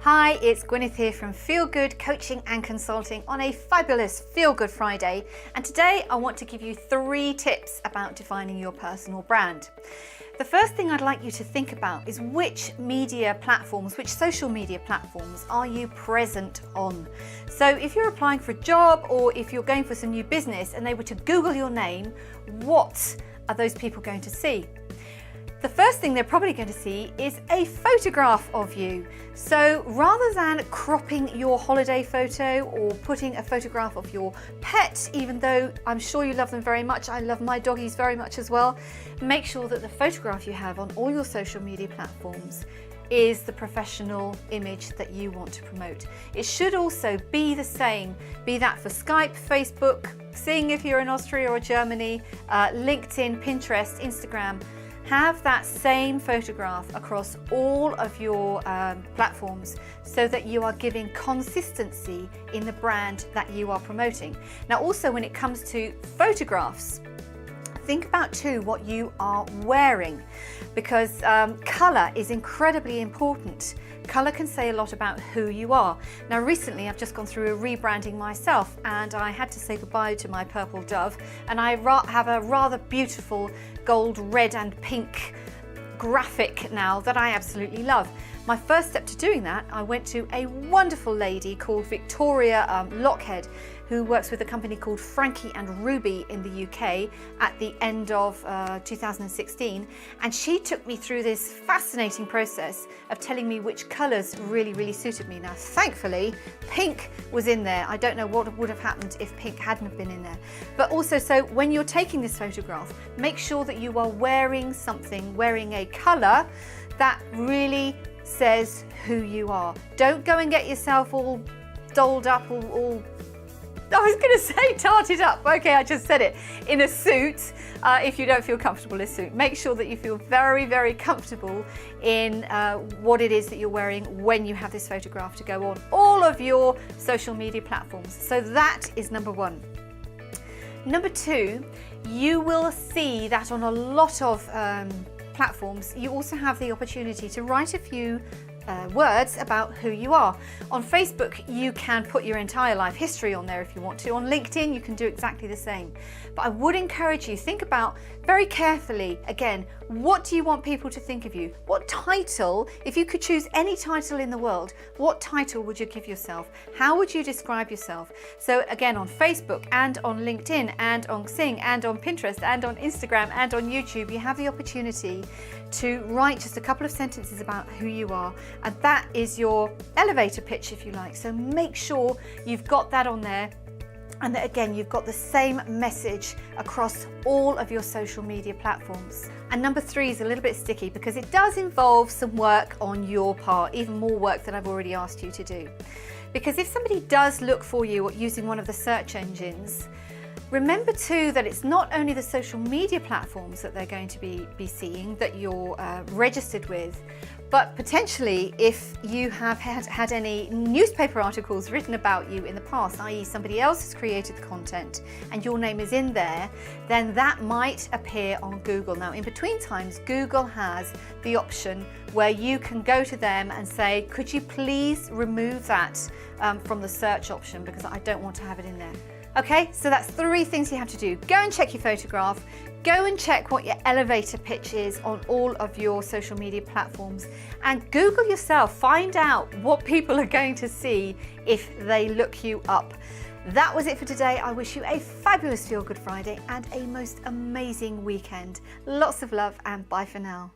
Hi, it's Gwyneth here from Feel Good Coaching and Consulting on a fabulous Feel Good Friday. And today I want to give you 3 tips about defining your personal brand. The first thing I'd like you to think about is which media platforms, which social media platforms are you present on? So if you're applying for a job or if you're going for some new business and they were to Google your name, what are those people going to see? The first thing they're probably going to see is a photograph of you. So rather than cropping your holiday photo or putting a photograph of your pet, even though I'm sure you love them very much, I love my doggies very much as well, make sure that the photograph you have on all your social media platforms is the professional image that you want to promote. It should also be the same, be that for Skype, Facebook, Sing if you're in Austria or Germany, LinkedIn, Pinterest, Instagram. Have that same photograph across all of your platforms so that you are giving consistency in the brand that you are promoting. Now also when it comes to photographs, think about too what you are wearing, because colour is incredibly important. Colour can say a lot about who you are. Now recently I've just gone through a rebranding myself and I had to say goodbye to my purple dove, and I have a rather beautiful gold, red and pink graphic now that I absolutely love. My first step to doing that, I went to a wonderful lady called Victoria Lockhead, who works with a company called Frankie and Ruby in the UK at the end of 2016, and she took me through this fascinating process of telling me which colours really suited me. Now thankfully pink was in there. I don't know what would have happened if pink hadn't have been in there. But also, so when you're taking this photograph, make sure that you are wearing something, wearing a colour that really says who you are. Don't go and get yourself all dolled up, all I was going to say tarted up. Okay, I just said it. In a suit, if you don't feel comfortable in a suit. Make sure that you feel very comfortable in what it is that you're wearing when you have this photograph to go on all of your social media platforms. So that is number 1. Number 2, you will see that on a lot of platforms, you also have the opportunity to write a few words about who you are. On Facebook, you can put your entire life history on there if you want to. On LinkedIn, you can do exactly the same. But I would encourage you, think about very carefully, again, what do you want people to think of you? What title, if you could choose any title in the world, what title would you give yourself? How would you describe yourself? So again, on Facebook and on LinkedIn and on Sing and on Pinterest and on Instagram and on YouTube, you have the opportunity to write just a couple of sentences about who you are, and that is your elevator pitch, if you like. So make sure you've got that on there, and that again you've got the same message across all of your social media platforms. And number 3 is a little bit sticky because it does involve some work on your part, even more work than I've already asked you to do. Because if somebody does look for you using one of the search engines, remember too that it's not only the social media platforms that they're going to be seeing that you're registered with, but potentially if you have had any newspaper articles written about you in the past, i.e. somebody else has created the content and your name is in there, then that might appear on Google. Now in between times, Google has the option where you can go to them and say, could you please remove that from the search option because I don't want to have it in there. Okay, so that's 3 things you have to do. Go and check your photograph, go and check what your elevator pitch is on all of your social media platforms, and Google yourself, find out what people are going to see if they look you up. That was it for today. I wish you a fabulous Feel Good Friday and a most amazing weekend. Lots of love and bye for now.